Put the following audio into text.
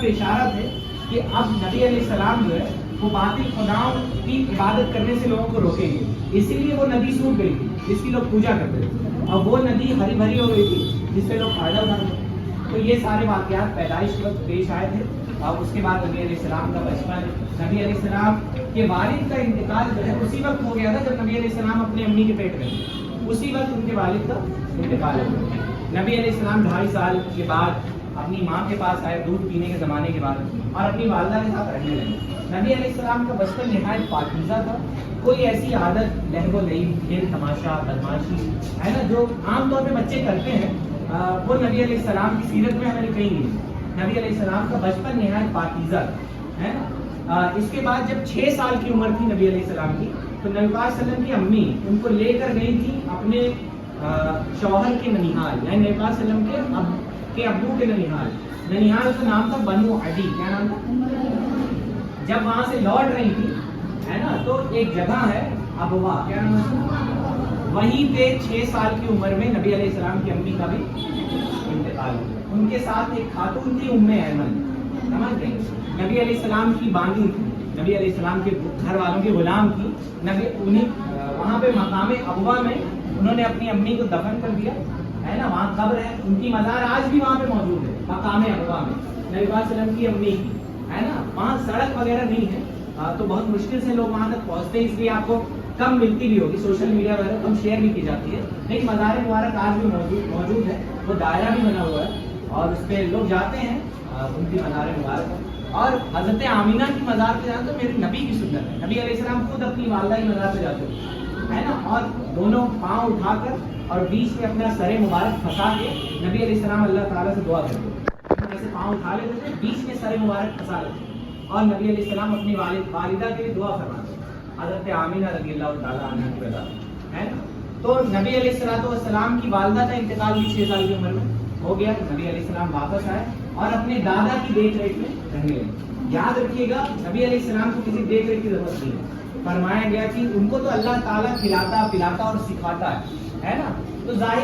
طرف اشارہ تھے کہ اب نبی علیہ السلام جو ہے وہ باطل خداؤں کی عبادت کرنے سے لوگوں کو روکیں گے. اسی لیے وہ ندی سوکھ گئی تھی جس کی لوگ پوجا کرتے تھے, اور وہ ندی ہری بھری ہو گئی تھی جس سے لوگ فائدہ اٹھاتے تھے. تو یہ سارے واقعات پیدائش وقت پیش آئے تھے. اور اس کے بعد نبی علیہ السلام کا بچپن, نبی علیہ السلام کے والد کا انتقال جو ہے اسی وقت ہو گیا تھا جب نبی علیہ السلام اپنے امی کے پیٹ میں تھے. اسی وقت ان کے والد کا انتقال ہو گیا. نبی علیہ السلام 2.5 سال کے بعد اپنی ماں کے پاس آئے دودھ پینے کے زمانے کے بعد, اور اپنی والدہ کے ساتھ رہنے لگے. نبی علیہ السلام کا بچپن نہایت پاکیزہ تھا. کوئی ایسی عادت لہو لعب, کھیل تماشا, بدماشی ہے نا جو عام طور پہ بچے کرتے ہیں, وہ نبی علیہ السلام کی سیرت میں ہمیں کہیں نہیں. نبی علیہ السلام کا بچپن نہایت پاکیزہ ہے نا. اس کے بعد جب 6 سال کی عمر تھی نبی علیہ السلام کی, تو نبی پاک صلی اللہ علیہ وسلم کی امی ان کو لے کر گئی تھی اپنے شوہر کے ننیحال, یعنی نبی پاک صلی اللہ علیہ وسلم کے ابو کے ننیحال. ننیحال کا نام تھا بنو عدی. کیا نام تھا؟ جب وہاں سے لوٹ رہی تھی ہے نا, تو ایک جگہ ہے ابوا, کیا نام ہے, وہیں پہ 6 سال کی عمر میں نبی علیہ السلام کی امی کا بھی انتقال ہوا. ان کے ساتھ ایک خاتون تھی ام ایمن, سمجھ گئے, نبی علیہ السلام کی بانی تھی, نبی علیہ السلام کے گھر والوں کے غلام تھی. نبی انہیں وہاں پہ مقام ابوا میں انہوں نے اپنی امی کو دفن کر دیا ہے نا. وہاں قبر ہے, ان کی مزار آج بھی وہاں پہ موجود ہے مقام ابوا میں, نبی پاک صلی اللہ علیہ وسلم کی امی کی ہے نا. وہاں سڑک وغیرہ نہیں ہے, تو بہت مشکل سے لوگ وہاں تک پہنچتے ہیں, اس لیے آپ کو کم ملتی بھی ہوگی, سوشل میڈیا وغیرہ کم شیئر بھی کی جاتی ہے. لیکن مزار مبارک آج بھی موجود ہے, وہ دائرہ بھی بنا ہوا ہے اور اس پہ لوگ جاتے ہیں ان کی مزار مبارک. اور حضرت آمینہ کی مزار پہ جانا تو میرے نبی کی سنت ہے. نبی علیہ السلام خود اپنی والدہ کی مزار پہ جاتے ہیں ہے نا, اور دونوں پاؤں اٹھا کر اور بیچ میں اپنا سر مبارک پھنسا کے نبی علیہ السلام اللہ تعالیٰ سے دعا کرتے ہیں. ایسے پاؤں اٹھا لیتے تھے, بیچ میں سر مبارک پھنسا لیتے اور نبی علیہ السلام اپنی والدہ کے لیے دعا فرماتے ہیں, حضرت آمینہ رضی اللہ تعالیٰ عنہ کی وجہ ہے نا. تو نبی علیہ السلام کی والدہ کا انتقال بھی 6 سال کی عمر میں ہو گیا. نبی علیہ السلام واپس آئے اور اپنے دادا کی دیکھ ریکھ میں رہنے لگے. یاد رکھیے گا, نبی علیہ السلام کو کسی دیکھ ریکھ کی ضرورت نہیں ہے. فرمایا گیا کہ ان کو تو اللہ تعالیٰ کھلاتا پلاتا اور سکھاتا ہے نا. تو ظاہر